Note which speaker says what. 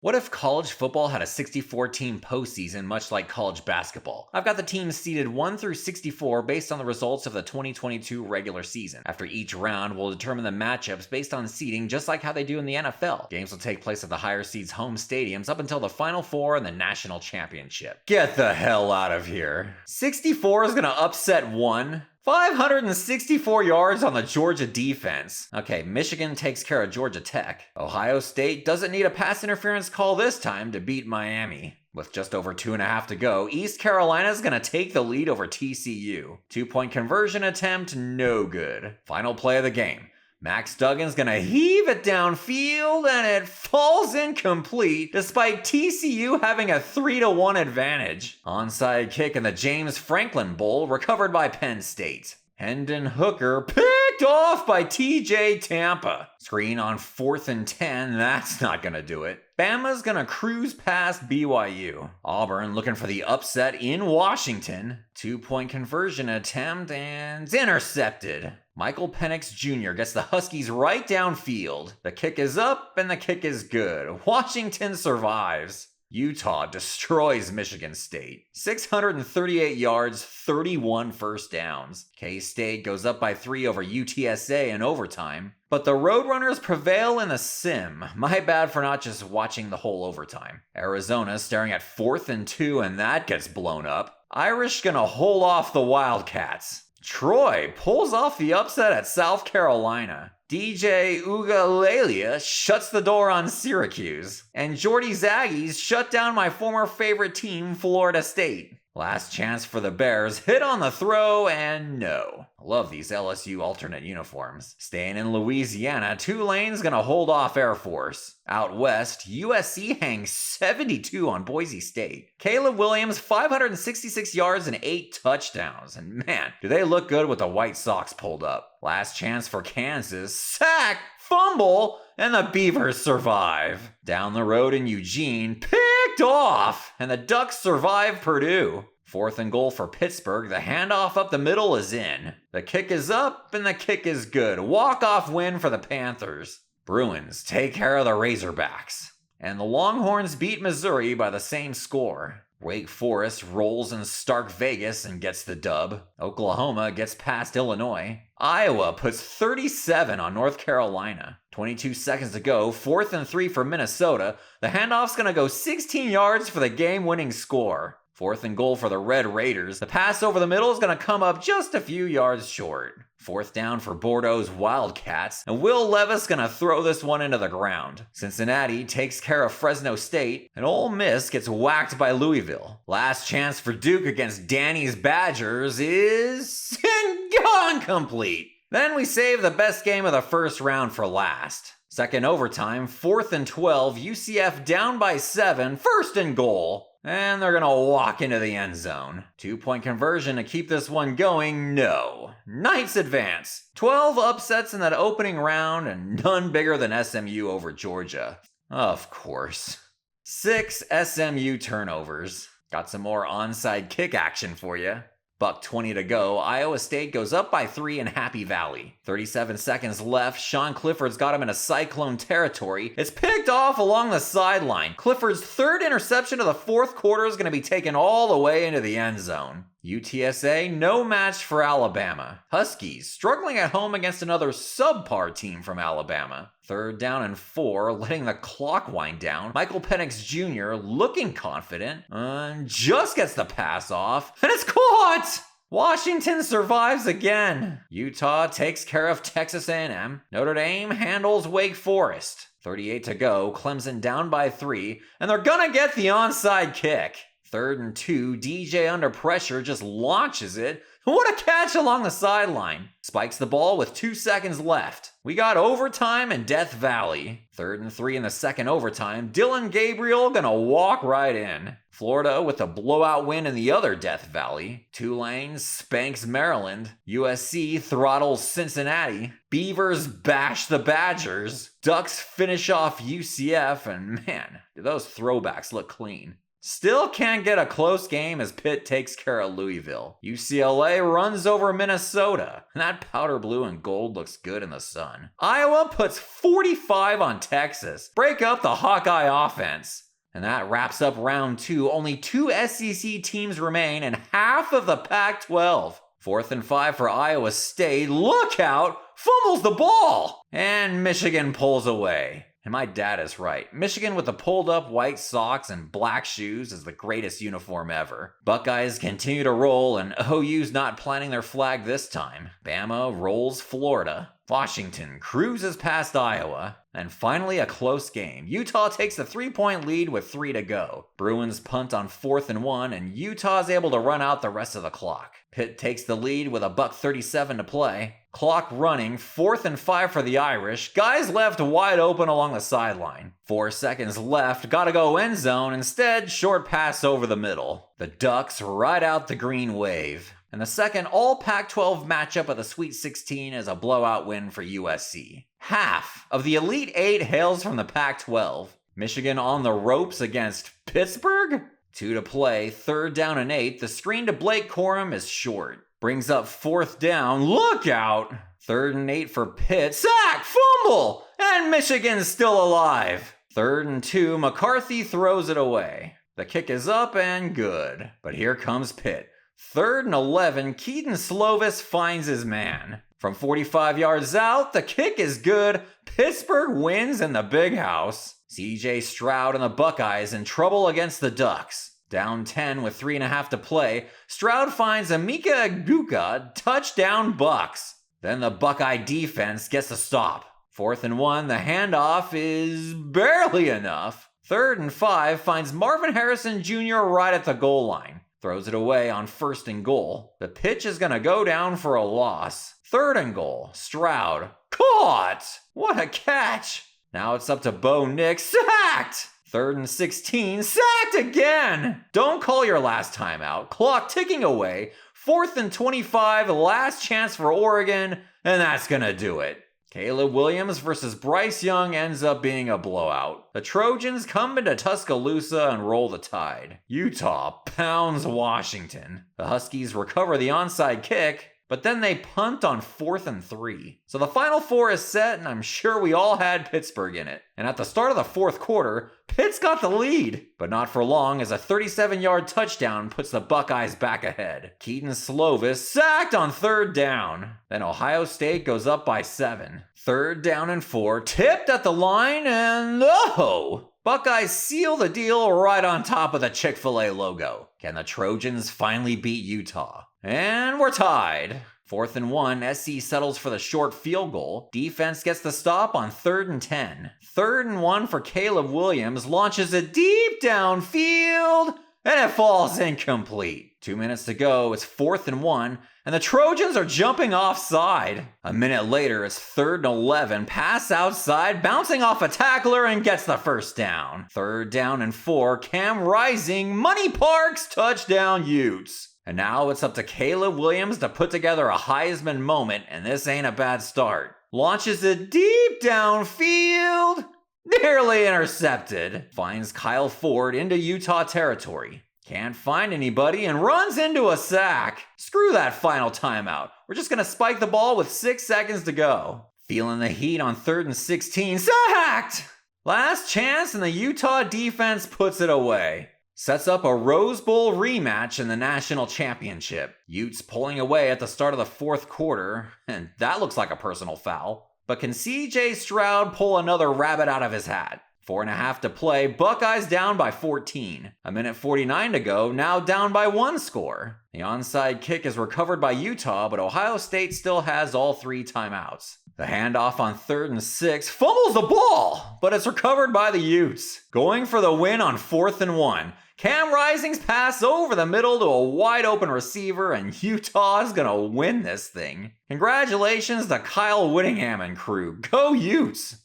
Speaker 1: What if college football had a 64-team postseason much like college basketball? I've got the teams seeded 1 through 64 based on the results of the 2022 regular season. After each round, we'll determine the matchups based on seeding just like how they do in the NFL. Games will take place at the higher seeds' home stadiums up until the Final Four and the national championship. Get the hell out of here. 64 is gonna upset 1? 564 yards on the Georgia defense. Okay, Michigan takes care of Georgia Tech. Ohio State doesn't need a pass interference call this time to beat Miami. With just over 2.5 to go, East Carolina's gonna take the lead over TCU. 2-point conversion attempt, no good. Final play of the game. Max Duggan's gonna heave it downfield and it falls incomplete despite TCU having a 3-1 advantage. Onside kick in the James Franklin Bowl recovered by Penn State. Hendon Hooker picked off by TJ Tampa. Screen on 4th and 10, that's not gonna do it. Bama's gonna cruise past BYU. Auburn looking for the upset in Washington. 2-point conversion attempt and it's intercepted. Michael Penix Jr. gets the Huskies right downfield. The kick is up and the kick is good. Washington survives. Utah destroys Michigan State. 638 yards, 31 first downs. K-State goes up by 3 over UTSA in overtime. But the Roadrunners prevail in the sim. My bad for not just watching the whole overtime. Arizona staring at 4th and 2 and that gets blown up. Irish gonna hold off the Wildcats. Troy pulls off the upset at South Carolina. DJ Uiagalelei shuts the door on Syracuse. And Jordy's Aggies shut down my former favorite team, Florida State. Last chance for the Bears, hit on the throw, and no. Love these LSU alternate uniforms. Staying in Louisiana, Tulane's gonna hold off Air Force. Out west, USC hangs 72 on Boise State. Caleb Williams, 566 yards and 8 touchdowns. And man, do they look good with the White Sox pulled up. Last chance for Kansas, sack, fumble, and the Beavers survive. Down the road in Eugene, picked off, and the Ducks survive Purdue. 4th and goal for Pittsburgh, the handoff up the middle is in. The kick is up, and the kick is good. Walk-off win for the Panthers. Bruins take care of the Razorbacks. And the Longhorns beat Missouri by the same score. Wake Forest rolls in Stark Vegas and gets the dub. Oklahoma gets past Illinois. Iowa puts 37 on North Carolina. 22 seconds to go, 4th and 3 for Minnesota. The handoff's gonna go 16 yards for the game-winning score. 4th and goal for the Red Raiders. The pass over the middle is going to come up just a few yards short. 4th down for Bordeaux's Wildcats, and Will Levis going to throw this one into the ground. Cincinnati takes care of Fresno State, and Ole Miss gets whacked by Louisville. Last chance for Duke against Danny's Badgers is gone complete. Then we save the best game of the first round for last. Second overtime, 4th and 12, UCF down by 7, 1st and goal. And they're gonna walk into the end zone. 2-point conversion to keep this one going, no. Knights advance. 12 upsets in that opening round and none bigger than SMU over Georgia. Of course. 6 SMU turnovers. Got some more onside kick action for you. $1:20 to go. Iowa State goes up by 3 in Happy Valley. 37 seconds left. Sean Clifford's got him in a cyclone territory. It's picked off along the sideline. Clifford's 3rd interception of the 4th quarter is going to be taken all the way into the end zone. UTSA, no match for Alabama. Huskies, struggling at home against another subpar team from Alabama. 3rd down and 4, letting the clock wind down. Michael Penix Jr. looking confident, just gets the pass off, and it's caught! Washington survives again. Utah takes care of Texas A&M. Notre Dame handles Wake Forest. 38 to go, Clemson down by 3, and they're gonna get the onside kick. 3rd and 2, DJ under pressure just launches it. What a catch along the sideline. Spikes the ball with 2 seconds left. We got overtime in Death Valley. 3rd and 3 in the second overtime. Dylan Gabriel gonna walk right in. Florida with a blowout win in the other Death Valley. Tulane spanks Maryland. USC throttles Cincinnati. Beavers bash the Badgers. Ducks finish off UCF, and man, do those throwbacks look clean. Still can't get a close game as Pitt takes care of Louisville. UCLA runs over Minnesota. That powder blue and gold looks good in the sun. Iowa puts 45 on Texas. Break up the Hawkeye offense. And that wraps up round 2. Only 2 SEC teams remain and half of the Pac-12. 4th and 5 for Iowa State. Look out! Fumbles the ball! And Michigan pulls away. And my dad is right. Michigan with the pulled up white socks and black shoes is the greatest uniform ever. Buckeyes continue to roll and OU's not planting their flag this time. Bama rolls Florida. Washington cruises past Iowa. And finally a close game. Utah takes the 3-point lead with 3 to go. Bruins punt on 4th and 1 and Utah's able to run out the rest of the clock. Pitt takes the lead with a $1:37 to play. Clock running, 4th and 5 for the Irish. Guys left wide open along the sideline. 4 seconds left, gotta go end zone. Instead, short pass over the middle. The Ducks ride out the green wave. And the second all Pac-12 matchup of the Sweet 16 is a blowout win for USC. Half of the Elite 8 hails from the Pac-12. Michigan on the ropes against Pittsburgh? 2 to play, 3rd down and 8. The screen to Blake Corum is short. Brings up 4th down. Look out! 3rd and 8 for Pitt. Sack! Fumble! And Michigan's still alive. 3rd and 2. McCarthy throws it away. The kick is up and good. But here comes Pitt. 3rd and 11. Keaton Slovis finds his man. From 45 yards out, the kick is good. Pittsburgh wins in the big house. CJ Stroud and the Buckeyes in trouble against the Ducks. Down 10 with 3.5 to play, Stroud finds Emeka Egbuka, touchdown Bucks. Then the Buckeye defense gets a stop. 4th and 1, the handoff is barely enough. 3rd and 5 finds Marvin Harrison Jr. right at the goal line. Throws it away on 1st and goal. The pitch is going to go down for a loss. 3rd and goal, Stroud. Caught! What a catch! Now it's up to Bo Nix. Sacked! 3rd and 16. Sacked again! Don't call your last time out. Clock ticking away. 4th and 25. Last chance for Oregon. And that's gonna do it. Caleb Williams versus Bryce Young ends up being a blowout. The Trojans come into Tuscaloosa and roll the Tide. Utah pounds Washington. The Huskies recover the onside kick, but then they punt on 4th and 3. So the Final Four is set, and I'm sure we all had Pittsburgh in it. And at the start of the 4th quarter, Pitt's got the lead. But not for long, as a 37-yard touchdown puts the Buckeyes back ahead. Keaton Slovis sacked on 3rd down. Then Ohio State goes up by 7. 3rd down and 4, tipped at the line, and oh! Buckeyes seal the deal right on top of the Chick-fil-A logo. Can the Trojans finally beat Utah? And we're tied. 4th and 1, SC settles for the short field goal. Defense gets the stop on 3rd and 10. 3rd and 1 for Caleb Williams, launches it deep downfield, and it falls incomplete. 2 minutes to go, it's 4th and 1, and the Trojans are jumping offside. A minute later, it's 3rd and 11, pass outside, bouncing off a tackler and gets the first down. 3rd down and 4, Cam Rising, Money Parks, touchdown Utes. And now it's up to Caleb Williams to put together a Heisman moment, and this ain't a bad start. Launches it deep downfield, nearly intercepted. Finds Kyle Ford into Utah territory. Can't find anybody and runs into a sack. Screw that final timeout. We're just gonna spike the ball with 6 seconds to go. Feeling the heat on 3rd and 16. Sacked! Last chance and the Utah defense puts it away. Sets up a Rose Bowl rematch in the national championship. Utes pulling away at the start of the 4th quarter, and that looks like a personal foul. But can CJ Stroud pull another rabbit out of his hat? 4.5 to play, Buckeyes down by 14. A minute 49 to go, now down by 1 score. The onside kick is recovered by Utah, but Ohio State still has all 3 timeouts. The handoff on 3rd and 6, fumbles the ball, but it's recovered by the Utes. Going for the win on 4th and 1. Cam Rising's pass over the middle to a wide open receiver, and Utah's gonna win this thing. Congratulations to Kyle Whittingham and crew. Go Utes!